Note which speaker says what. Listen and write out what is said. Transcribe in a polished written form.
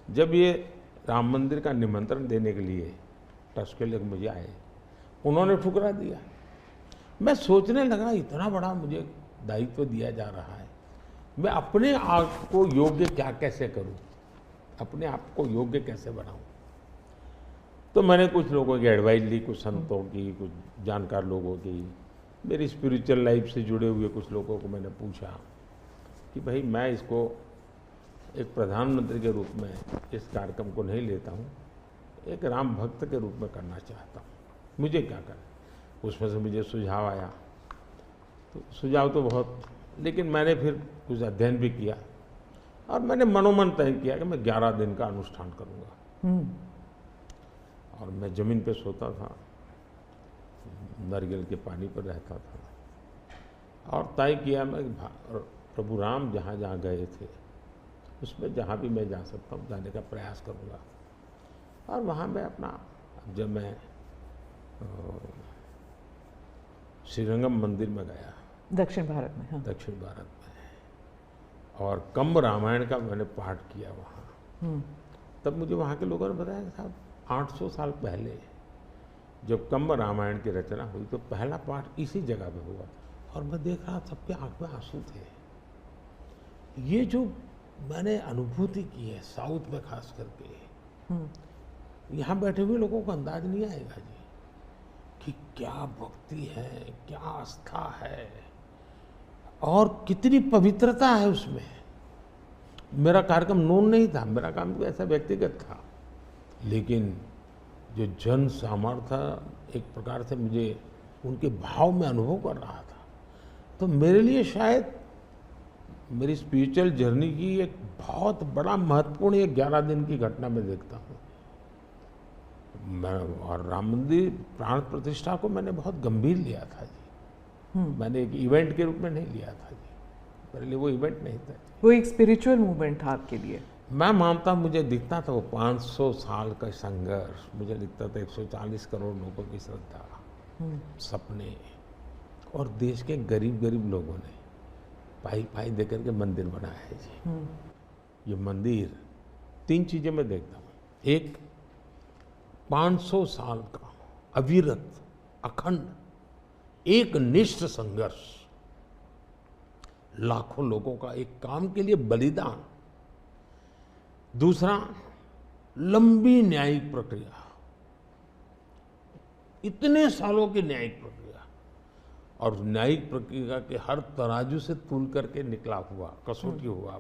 Speaker 1: जब ये राम मंदिर का निमंत्रण देने के लिए ट्रस्ट के लोग मुझे आए, उन्होंने ठुकरा दिया। मैं सोचने लगा इतना बड़ा मुझे दायित्व दिया जा रहा है, मैं अपने आप को योग्य क्या कैसे करूं, अपने आप को योग्य कैसे बनाऊं। तो मैंने कुछ लोगों की एडवाइस ली, कुछ संतों की, कुछ जानकार लोगों की, मेरी स्पिरिचुअल लाइफ से जुड़े हुए कुछ लोगों को मैंने पूछा कि भाई मैं इसको एक प्रधानमंत्री के रूप में इस कार्यक्रम को नहीं लेता हूँ, एक राम भक्त के रूप में करना चाहता हूँ, मुझे क्या करना। उसमें से मुझे सुझाव आया, तो सुझाव तो बहुत, लेकिन मैंने फिर कुछ अध्ययन भी किया और मैंने मनोमन तय किया कि मैं 11 दिन का अनुष्ठान करूँगा। और मैं ज़मीन पे सोता था, नारियल के पानी पर रहता था और तय किया मैं प्रभु राम जहाँ जहाँ गए थे उसमें जहाँ भी मैं जा सकता हूँ जाने का प्रयास करूँगा। और वहाँ मैं अपना, जब मैं श्रीरंगम मंदिर में गया, दक्षिण भारत में, हाँ, दक्षिण भारत में, और कंब रामायण का मैंने पाठ किया वहाँ, तब मुझे वहाँ के लोगों ने बताया कि साहब 800 साल पहले जब कंब रामायण की रचना हुई तो पहला पाठ इसी जगह पे हुआ। और मैं देख रहा सबके आंख में आंसू थे। ये जो मैंने अनुभूति की है साउथ में खास करके, यहाँ बैठे हुए लोगों को अंदाज नहीं आएगा जी कि क्या भक्ति है, क्या आस्था है और कितनी पवित्रता है उसमें। मेरा कार्यक्रम नोन नहीं था, मेरा काम तो ऐसा व्यक्तिगत था, लेकिन जो जन सामर्थ्य एक प्रकार से मुझे उनके भाव में अनुभव कर रहा था, तो मेरे लिए शायद मेरी स्पिरिचुअल जर्नी की एक बहुत बड़ा महत्वपूर्ण एक 11 दिन की घटना मैं देखता हूँ। मैं और राम मंदिर प्राण प्रतिष्ठा को मैंने बहुत गंभीर लिया था जी। मैंने एक इवेंट के रूप में नहीं लिया था जी, मेरे लिए वो इवेंट नहीं था,
Speaker 2: वो एक स्पिरिचुअल मूवमेंट था आपके लिए।
Speaker 1: मैं मानता, मुझे दिखता था वो 500 साल का संघर्ष, मुझे दिखता था 140 करोड़ लोगों की श्रद्धा, सपने, और देश के गरीब गरीब लोगों ने पाई पाई देकर के मंदिर बनाया है जी। ये मंदिर 3 चीजें मैं देखता हूँ। एक, 500 साल का अविरत अखंड एक निष्ठ संघर्ष, लाखों लोगों का एक काम के लिए बलिदान। दूसरा, लंबी न्यायिक प्रक्रिया, इतने सालों की न्यायिक प्रक्रिया, और न्यायिक प्रक्रिया के हर तराजू से तूल करके निकला हुआ, कसौटी हुआ